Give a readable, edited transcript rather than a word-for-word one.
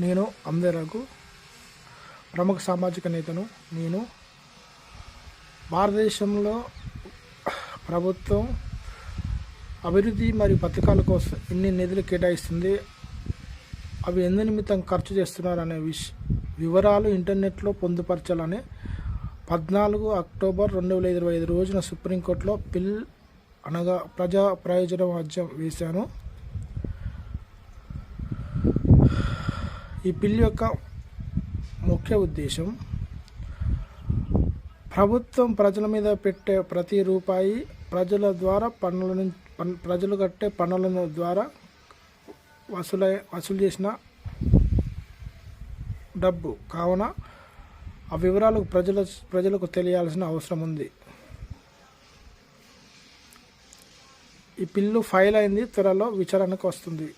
నేను అందరకు ప్రముఖ సామాజిక నేతను. నేను భారతదేశంలో ప్రభుత్వం అభివృద్ధి మరియు పథకాల కోసం ఎన్ని నిధులు కేటాయిస్తుంది, అవి ఎందు నిమిత్తం ఖర్చు చేస్తున్నారు అనే వివరాలు ఇంటర్నెట్లో పొందుపరచాలని 14 అక్టోబర్ 2025 రోజున సుప్రీంకోర్టులో పిల్ అనగా ప్రజా ప్రయోజన వాజ్యం వేశాను. ఈ బిల్ యొక్క ముఖ్య ఉద్దేశం ప్రభుత్వం ప్రజల మీద పెట్టే ప్రతి రూపాయి ప్రజలు కట్టే పన్నుల ద్వారా వసూలు చేసిన డబ్బు కావున ఆ వివరాలు ప్రజలకు తెలియాల్సిన అవసరం ఉంది. ఈ బిల్లు ఫైల్ అయింది, త్వరలో విచారణకు వస్తుంది.